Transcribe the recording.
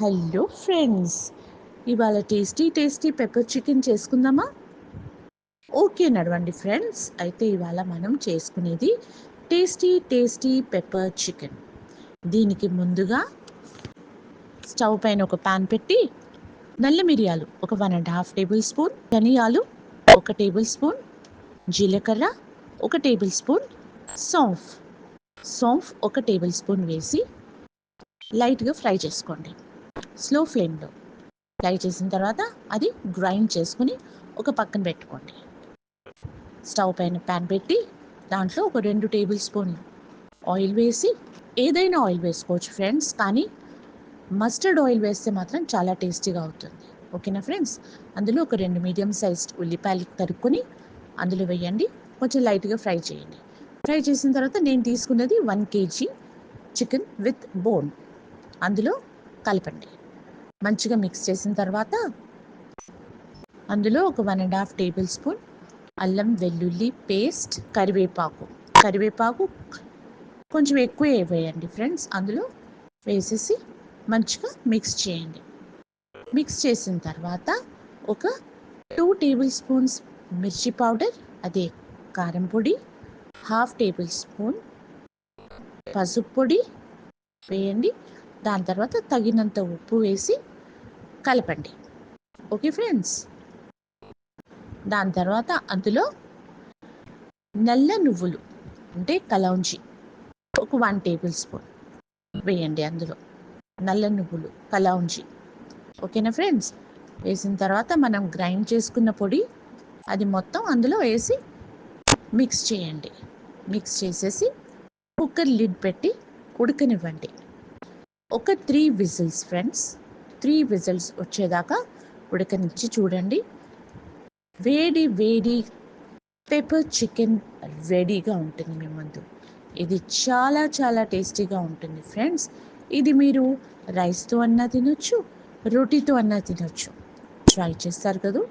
Hello friends, ఇవాళ tasty pepper chicken చేసుకుందామా? Okay నడవండి ఫ్రెండ్స్. అయితే ఇవాళ మనం చేసుకునేది టేస్టీ పెప్పర్ చికెన్. దీనికి ముందుగా స్టవ్ పైన ఒక పాన్ పెట్టి నల్ల మిరియాలు ఒక 1.5 టేబుల్ స్పూన్, ధనియాలు 1 టేబుల్ స్పూన్, జీలకర్ర 1 టేబుల్ స్పూన్, సౌంఫ్ 1 టేబుల్ స్పూన్ వేసి లైట్గా ఫ్రై చేసుకోండి. స్లో ఫ్లేమ్లో ఫ్రై చేసిన తర్వాత అది గ్రైండ్ చేసుకుని ఒక పక్కన పెట్టుకోండి. స్టవ్ పైన ప్యాన్ పెట్టి దాంట్లో ఒక 2 టేబుల్ స్పూన్లు ఆయిల్ వేసి, ఏదైనా ఆయిల్ వేసుకోవచ్చు ఫ్రెండ్స్, కానీ మస్టర్డ్ ఆయిల్ వేస్తే మాత్రం చాలా టేస్టీగా అవుతుంది. ఓకేనా ఫ్రెండ్స్? అందులో ఒక 2 మీడియం సైజ్డ్ ఉల్లిపాయలు తరుక్కొని అందులో వేయండి. కొంచెం లైట్గా ఫ్రై చేయండి. ఫ్రై చేసిన తర్వాత నేను తీసుకున్నది 1 kg చికెన్ విత్ బోన్ అందులో కలపండి. మంచిగా మిక్స్ చేసిన తర్వాత అందులో ఒక 1.5 టేబుల్ స్పూన్ అల్లం వెల్లుల్లి పేస్ట్, కరివేపాకు కొంచెం ఎక్కువ వేయండి ఫ్రెండ్స్. అందులో వేసేసి మంచిగా మిక్స్ చేయండి. మిక్స్ చేసిన తర్వాత ఒక 2 టేబుల్ స్పూన్స్ మిర్చి పౌడర్, అదే కారం పొడి, 1/2 టేబుల్ స్పూన్ పసుపు పొడి వేయండి. దాని తర్వాత తగినంత ఉప్పు వేసి కలపండి. Okay friends? దాని తర్వాత అందులో నల్ల నువ్వులు అంటే కలౌంజీ ఒక 1 టేబుల్ స్పూన్ వేయండి. అందులో నల్ల నువ్వులు కలౌంజీ. ఓకేనా ఫ్రెండ్స్? వేసిన తర్వాత మనం గ్రైండ్ చేసుకున్న పొడి అది మొత్తం అందులో వేసి మిక్స్ చేయండి. మిక్స్ చేసేసి కుక్కర్ లిడ్ పెట్టి ఉడకనివ్వండి. ఒక 3 విజిల్స్ ఫ్రెండ్స్, 3 విజిల్స్ వచ్చేదాకా ఉడకనిచ్చి చూడండి. వేడి పెప్పర్ చికెన్ రెడీగా ఉంటుంది మీ ముందు. ఇది చాలా టేస్టీగా ఉంటుంది ఫ్రెండ్స్. ఇది మీరు రైస్తో అన్నా తినొచ్చు, రోటీతో అన్నా తినొచ్చు. ట్రై చేస్తారు కదా?